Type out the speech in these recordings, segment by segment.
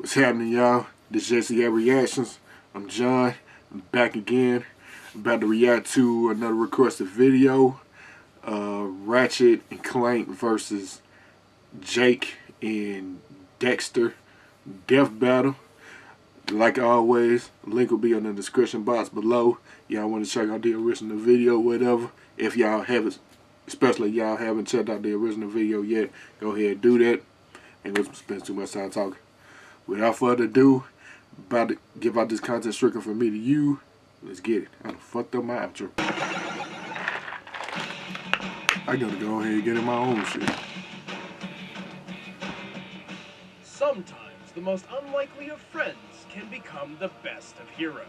What's happening, y'all? This is J.C.A. Reactions. I'm John. I'm back again. I'm about to react to another requested video. Ratchet and Clank versus Jake and Daxter. Death battle. Like always, link will be in the description box below. Y'all want to check out the original video, whatever. If y'all haven't, especially y'all haven't checked out the original video yet, go ahead and do that. Ain't gonna spend too much time talking. Without further ado, about to give out this content strictly from me to you. Let's get it. I done fucked up my outro. I gotta go ahead and get in my own shit. Sometimes the most unlikely of friends can become the best of heroes.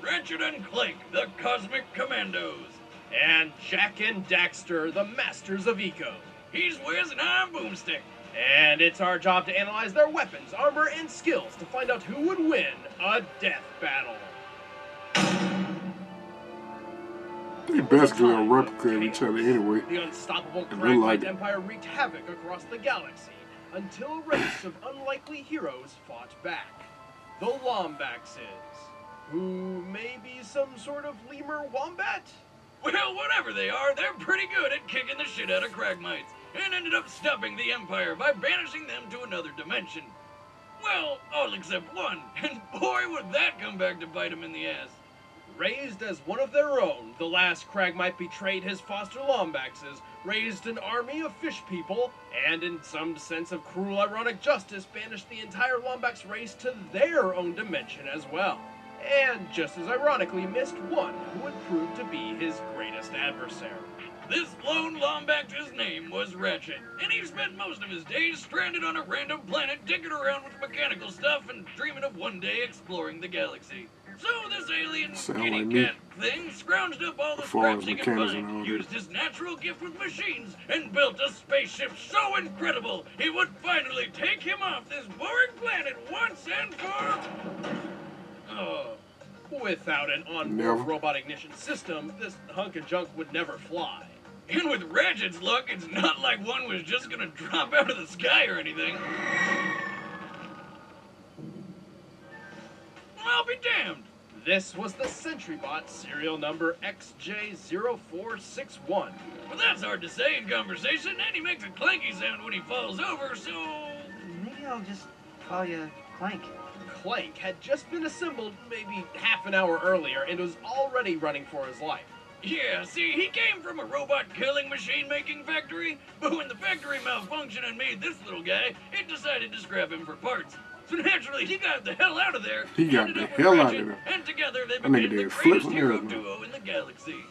Ratchet and Clank, the Cosmic Commandos. And Jack and Daxter, the masters of eco. He's Wiz and I'm Boomstick. And it's our job to analyze their weapons, armor, and skills to find out who would win a death battle. They basically gonna replicate each other anyway. The unstoppable And Cracklight Empire wreaked havoc across the galaxy until a race of unlikely heroes fought back. The Lombaxes, who may be some sort of lemur wombat? Well, whatever they are, they're pretty good at kicking the shit out of Cragmites, and ended up stopping the Empire by banishing them to another dimension. Well, all except one, and boy would that come back to bite him in the ass. Raised as one of their own, the last Cragmite betrayed his foster Lombaxes, raised an army of fish people, and in some sense of cruel ironic justice, banished the entire Lombax race to their own dimension as well. And just as ironically missed one who would prove to be his greatest adversary. This lone Lombax's name was Ratchet, and he spent most of his days stranded on a random planet digging around with mechanical stuff and dreaming of one day exploring the galaxy. So this alien kitty cat thing scrounged up all the scraps he could find, used his natural gift with machines, and built a spaceship so incredible it would finally take him off this boring planet once and for... Without an onboard robot ignition system, this hunk of junk would never fly. And with Ratchet's luck, it's not like one was just gonna drop out of the sky or anything. I'll be damned. This was the SentryBot serial number XJ0461. Well, that's hard to say in conversation, and he makes a clanky sound when he falls over, so... Maybe I'll just call you Clank. Clank had just been assembled maybe half an hour earlier and was already running for his life. Yeah, see, he came from a robot-killing machine-making factory, but when the factory malfunctioned and made this little guy, it decided to scrap him for parts. So naturally, he got the hell out of there. He got the hell out of there. And together they became the greatest hero duo in the galaxy.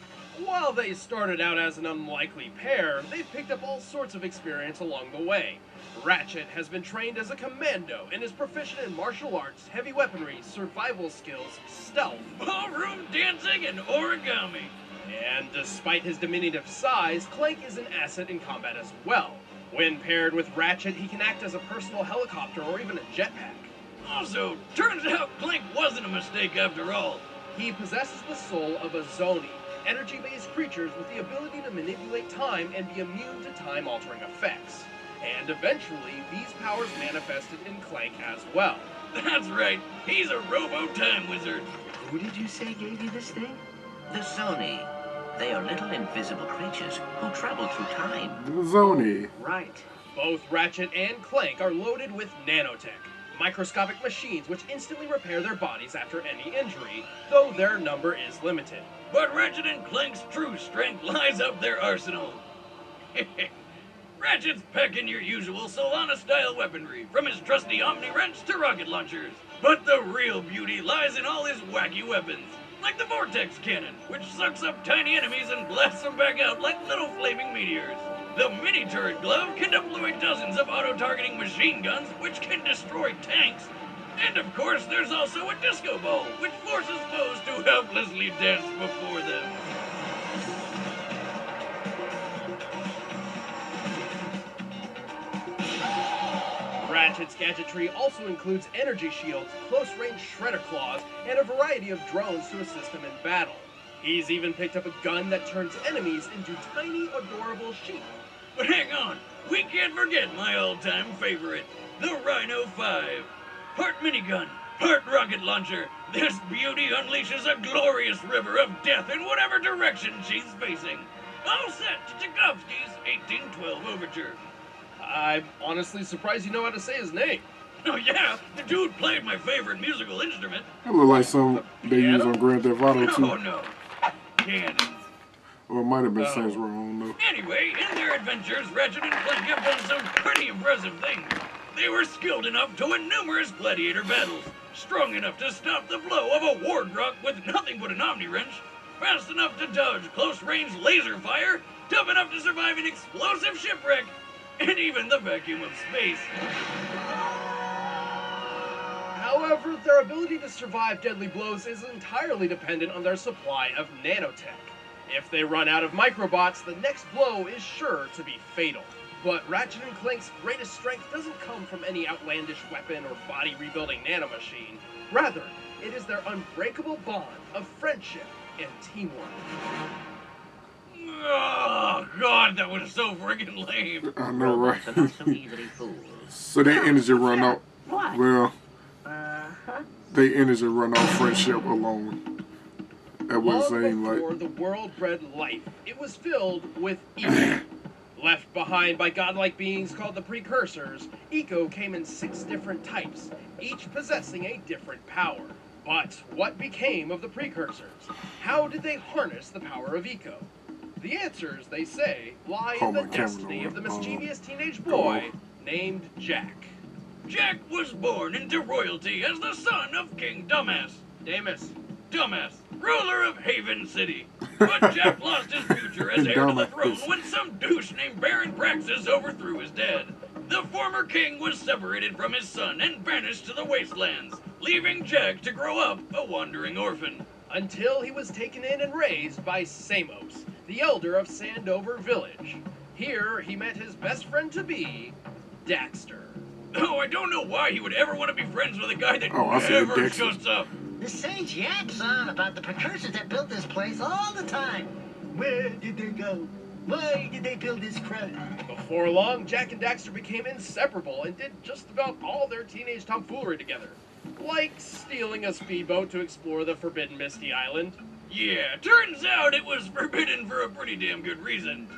While they started out as an unlikely pair, they've picked up all sorts of experience along the way. Ratchet has been trained as a commando and is proficient in martial arts, heavy weaponry, survival skills, stealth, ballroom dancing, and origami. And despite his diminutive size, Clank is an asset in combat as well. When paired with Ratchet, he can act as a personal helicopter or even a jetpack. Also, turns out Clank wasn't a mistake after all. He possesses the soul of a Zoni, energy-based creatures with the ability to manipulate time and be immune to time-altering effects. And eventually, these powers manifested in Clank as well. That's right, he's a robo-time wizard. Who did you say gave you this thing? The Zoni. They are little invisible creatures who travel through time. The Zoni. Right. Both Ratchet and Clank are loaded with nanotech, microscopic machines which instantly repair their bodies after any injury, though their number is limited. But Ratchet and Clank's true strength lies up their arsenal. Ratchet's packing your usual Solana-style weaponry, from his trusty Omni-Wrench to rocket launchers. But the real beauty lies in all his wacky weapons, like the Vortex Cannon, which sucks up tiny enemies and blasts them back out like little flaming meteors. The Mini-Turret Glove can deploy dozens of auto-targeting machine guns, which can destroy tanks. And of course, there's also a disco ball, which forces foes to helplessly dance before them. Ratchet's gadgetry also includes energy shields, close-range shredder claws, and a variety of drones to assist him in battle. He's even picked up a gun that turns enemies into tiny, adorable sheep. But hang on, we can't forget my all-time favorite, the Rhino 5. part minigun, part rocket launcher. This beauty unleashes a glorious river of death in whatever direction she's facing. All set to Tchaikovsky's 1812 Overture. I'm honestly surprised you know how to say his name. Oh yeah, the dude played my favorite musical instrument. That look like something they use on Grand Theft Auto too. Oh no, cannons. Or it might have been Saints Row, I don't know. Anyway, in their adventures, Ratchet and Clank have done some pretty impressive things. They were skilled enough to win numerous gladiator battles, strong enough to stop the blow of a war drunk with nothing but an Omni wrench, fast enough to dodge close-range laser fire, tough enough to survive an explosive shipwreck, and even the vacuum of space. However, their ability to survive deadly blows is entirely dependent on their supply of nanotech. If they run out of microbots, the next blow is sure to be fatal. But Ratchet and Clank's greatest strength doesn't come from any outlandish weapon or body-rebuilding nanomachine. Rather, it is their unbreakable bond of friendship and teamwork. Oh, God, that was so friggin' lame. I know, right? Robots are not so easily fooled. So their energy run out. What? Well, they energy run out friendship alone. That what it Long seemed before like. the world bred life, it was filled with evil. Left behind by godlike beings called the Precursors, Eco came in 6 different types, each possessing a different power. But what became of the Precursors? How did they harness the power of Eco? The answers, they say, lie in the destiny of the mischievous teenage boy named Jack. Jack was born into royalty as the son of King Dumbass. Dumbass, ruler of Haven City. But Jack lost his future as heir to the throne when some douche named Baron Praxis overthrew his dad. The former king was separated from his son and banished to the wastelands, leaving Jack to grow up a wandering orphan. Until he was taken in and raised by Samos, the elder of Sandover Village. Here, he met his best friend-to-be, Daxter. Oh, I don't know why he would ever want to be friends with a guy that I see never Daxter. shuts up. The sage yaps on about the precursors that built this place all the time. Where did they go? Why did they build this crap? Before long, Jack and Daxter became inseparable and did just about all their teenage tomfoolery together. Like stealing a speedboat to explore the forbidden Misty Island. Yeah, turns out it was forbidden for a pretty damn good reason.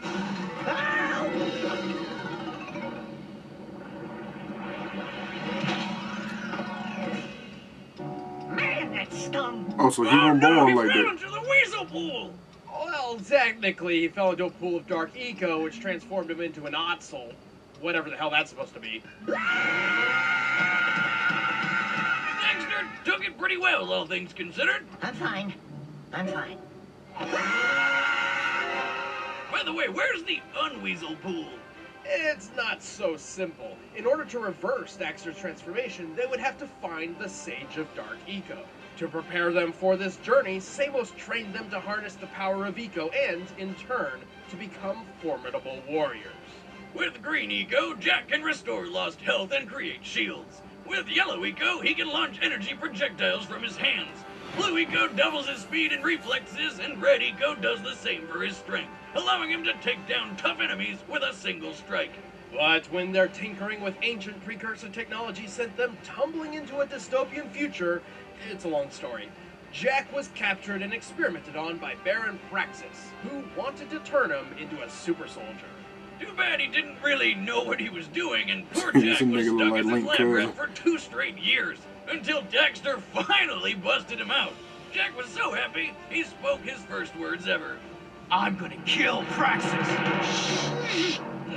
Man, that stung. Oh, so he Oh wasn't no, born he like fell that. into the weasel pool! Well, technically, he fell into a pool of dark eco, which transformed him into an Otzel. Whatever the hell that's supposed to be. Daxter took it pretty well, all things considered. I'm fine. I'm fine. By the way, where's the unweasel pool? It's not so simple. In order to reverse Daxter's transformation, they would have to find the Sage of Dark Eco. To prepare them for this journey, Samos trained them to harness the power of Eco and, in turn, to become formidable warriors. With green eco, Jack can restore lost health and create shields. With yellow eco, he can launch energy projectiles from his hands. Blue eco doubles his speed and reflexes, and red eco does the same for his strength, allowing him to take down tough enemies with a single strike. But when their tinkering with ancient precursor technology sent them tumbling into a dystopian future, it's a long story. Jack was captured and experimented on by Baron Praxis, who wanted to turn him into a super soldier. Too bad he didn't really know what he was doing, and poor This Jack was nigga look stuck like as his Link lab cousin. rat for 2 straight years, until Daxter finally busted him out. Jack was so happy, he spoke his first words ever. I'm gonna kill Praxis.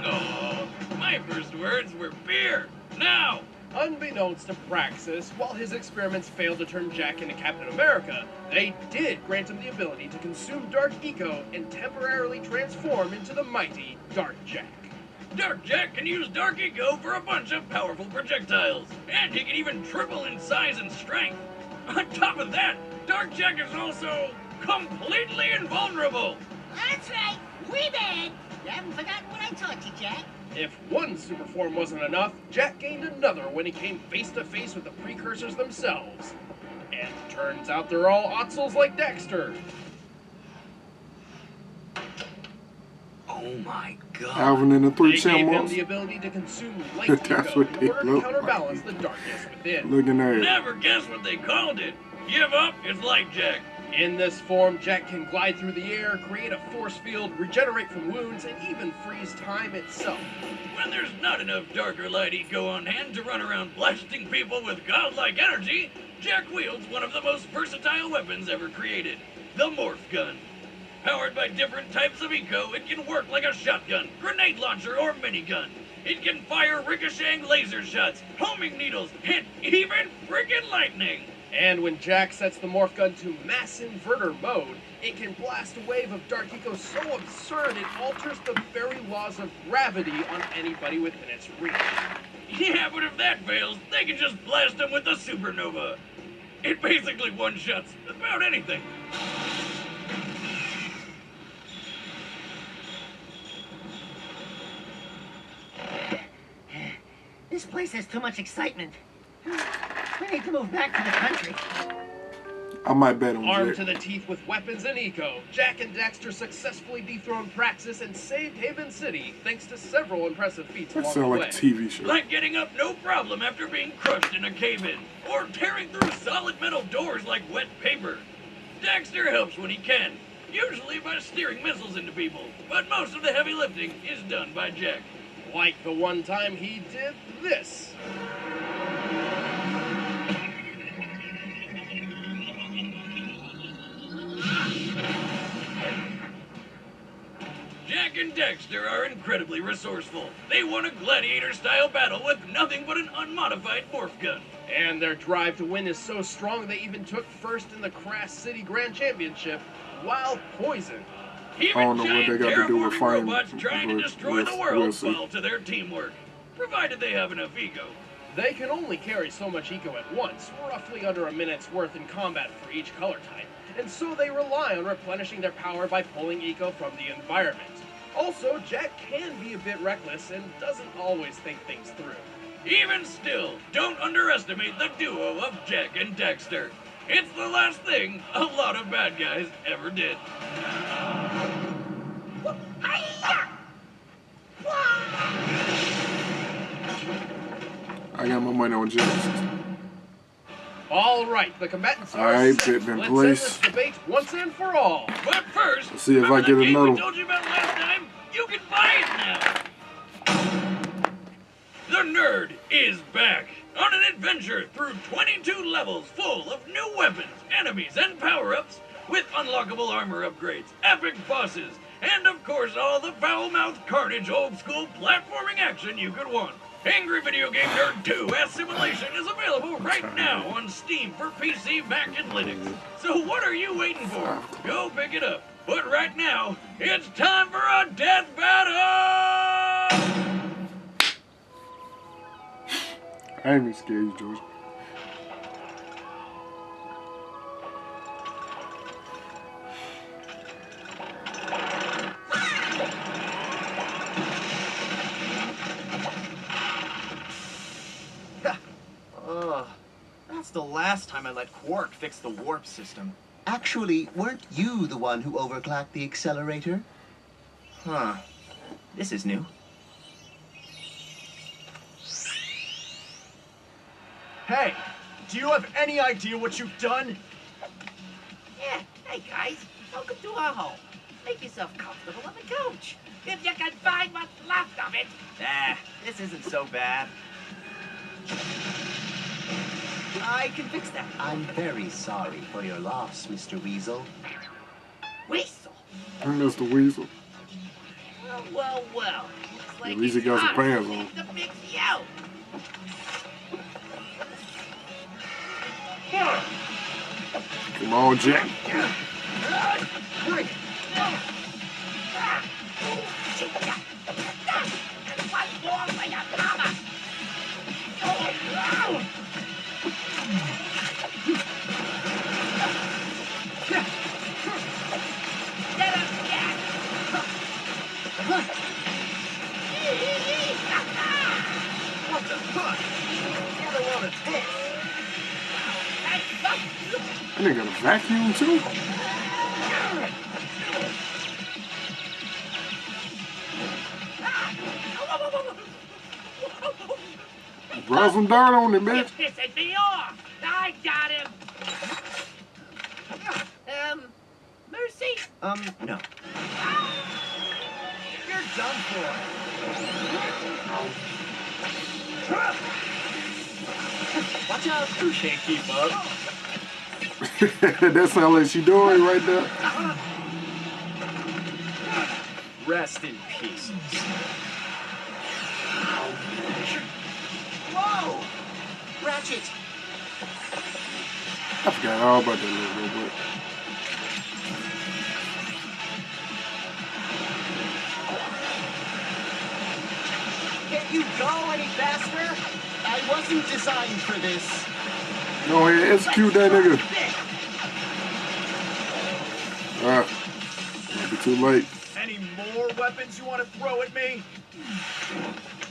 Oh, my first words were beer. Now! Unbeknownst to Praxis, while his experiments failed to turn Jack into Captain America, they did grant him the ability to consume Dark Eco and temporarily transform into the mighty Dark Jack. Dark Jack can use Dark Eco for a bunch of powerful projectiles, and he can even triple in size and strength. On top of that, Dark Jack is also completely invulnerable. That's right. We did. You haven't forgotten what I taught you, Jack. If one super form wasn't enough, Jack gained another when he came face to face with the precursors themselves. And turns out they're all Otzels like Daxter. Oh my God. Alvin and the They Three gave him Chipmunks. the ability to consume light That's eco what in they order to look counterbalance like. the darkness within. Looking at it. Never guess what they called it. Give up, it's like Jack. In this form, Jack can glide through the air, create a force field, regenerate from wounds, and even freeze time itself. When there's not enough dark or light eco on hand to run around blasting people with godlike energy, Jack wields one of the most versatile weapons ever created, the Morph Gun. Powered by different types of eco, it can work like a shotgun, grenade launcher, or minigun. It can fire ricocheting laser shots, homing needles, and even friggin' lightning. And when Jack sets the morph gun to mass inverter mode, it can blast a wave of dark eco so absurd it alters the very laws of gravity on anybody within its reach. Yeah, but if that fails, they can just blast them with the supernova. It basically one-shots about anything. This place has too much excitement. We need to move back to the country. I might bet on Armed Jack. to the teeth with weapons and eco, Jack and Daxter successfully dethroned Praxis and saved Haven City thanks to several impressive feats That along sounds the like way. a TV show. Like getting up no problem after being crushed in a cave-in, or tearing through solid metal doors like wet paper. Daxter helps when he can, usually by steering missiles into people, but most of the heavy lifting is done by Jack. Like the one time he did this. Jack and Daxter are incredibly resourceful. They won a gladiator-style battle with nothing but an unmodified morph gun. And their drive to win is so strong they even took first in the Crass City Grand Championship while poisoned. Even I don't know what giant they got to do with terraforming fighting, robots trying to but destroy the we'll world see. fall to their teamwork, provided they have enough ego. They can only carry so much eco at once, roughly under a minute's worth in combat for each color type, and so they rely on replenishing their power by pulling eco from the environment. Also, Jack can be a bit reckless and doesn't always think things through. Even still, don't underestimate the duo of Jack and Daxter. It's the last thing a lot of bad guys ever did. I got my money on Jack. All right, the combatants All are right, set. bet in Let's place. end this debate once and for all. But first, Let's see if I remember get the game another we told you about last time? You can buy it now. The Nerd is back on an adventure through 22 levels full of new weapons, enemies, and power-ups with unlockable armor upgrades, epic bosses, and of course all the foul-mouthed carnage old-school platforming action you could want. Angry Video Game Nerd 2 Assimilation is available right now on Steam for PC, Mac, and Linux. So what are you waiting for? Go pick it up. But right now, it's time for a death battle! I ain't even scared you, George. That's the last time I let Quark fix the warp system. Actually, weren't you the one who overclocked the accelerator? Huh. This is new. Hey, do you have any idea what you've done? Yeah, hey guys, welcome to our home. Make yourself comfortable on the couch. If you can find what's left of it. This isn't so bad. I can fix that. I'm very sorry for your loss, Mr. Weasel. Weasel. Mr. Weasel. Well. Looks like At least he it's got some our pants thing on. to fix you. Come on, Jack. And one more for your mama. Get him, Jack. What the fuck? You're the one that's hit. That nigga got a vacuum too? Throw some dirt on him, You're bitch. pissing me off. I got him. Mercy? No. You're done for. Watch out. You can't keep up. That sounds like she doing right there. Rest in peace. Whoa! Ratchet! I forgot all about that little robot. Can't you go any faster? I wasn't designed for this. Go ahead, execute that nigga. Might be too late. Any more weapons you want to throw at me?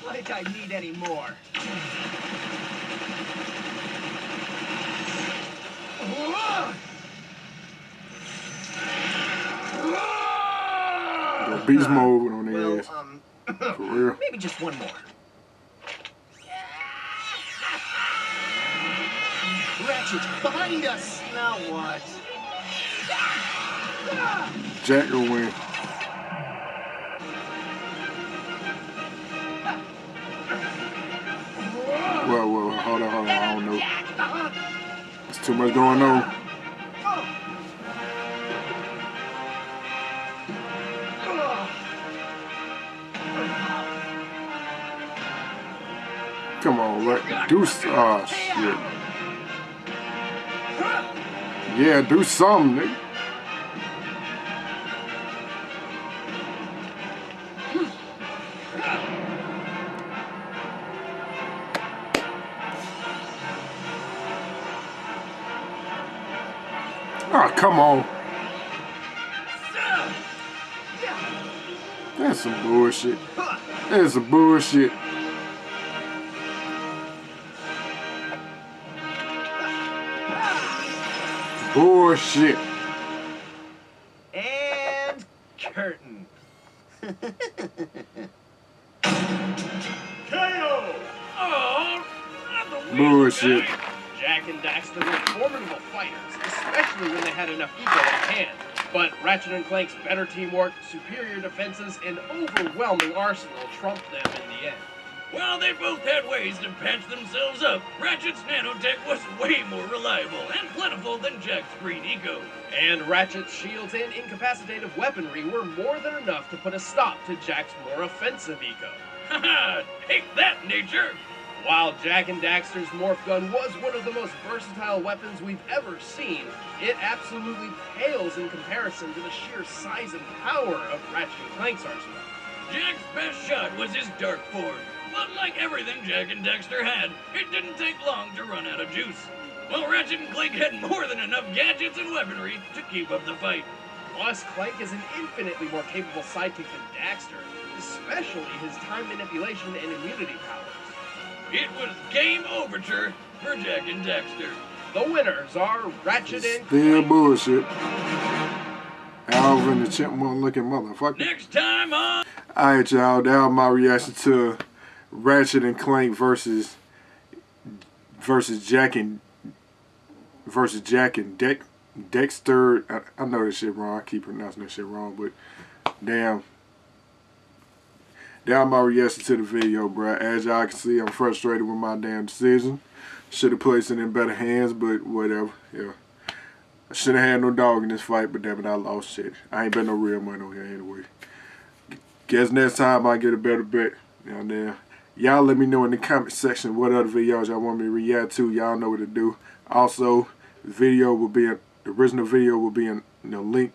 Like I need any more. Go beast mode on their ass. For real. Maybe just one more. Ratchet, behind us! Now what? Jack will win. Whoa, hold on, I don't know. There's too much going on. Come on, do shit. Yeah, do something, nigga. Oh, come on. That's some bullshit. That's some bullshit. Bullshit. And curtain. KO! Oh, not the wheel Bullshit. attack. Jack and Daxter were formidable fighters, especially when they had enough ego at hand. But Ratchet and Clank's better teamwork, superior defenses, and overwhelming arsenal trumped them in the end. While they both had ways to patch themselves up, Ratchet's nanotech was way more reliable and plentiful than Jack's green eco. And Ratchet's shields and incapacitative weaponry were more than enough to put a stop to Jack's more offensive eco. Haha, take that, nature! While Jack and Daxter's morph gun was one of the most versatile weapons we've ever seen, it absolutely pales in comparison to the sheer size and power of Ratchet and Clank's arsenal. Jack's best shot was his dark form. But like everything Jack and Daxter had, it didn't take long to run out of juice. While Ratchet and Clank had more than enough gadgets and weaponry to keep up the fight. Plus, Clank is an infinitely more capable sidekick than Daxter, especially his time manipulation and immunity powers. It was game overture for Jack and Daxter. The winners are Ratchet and Still Clank. bullshit. Alvin the chipmunk looking motherfucker. Next time on... Alright, y'all. That was my reaction to Ratchet and Clank versus Jack and Daxter. I know this shit wrong. I keep pronouncing that shit wrong, but damn. That was my reaction to the video, bruh. As y'all can see, I'm frustrated with my damn decision. Should have placed it in better hands, but whatever. Yeah. I should have had no dog in this fight, but damn it, I lost shit. I ain't bet no real money on here anyway. Guess next time I get a better bet. Y'all let me know in the comment section what other videos y'all want me to react to. Y'all know what to do. Also, the original video will be in the link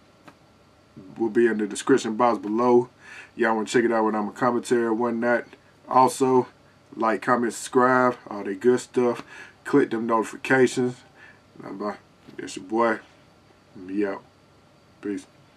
will be in the description box below. Y'all want to check it out when I'm a commentary or whatnot. Also, like, comment, subscribe, all that good stuff. Click them notifications. Bye. It's your boy. Me out. Peace.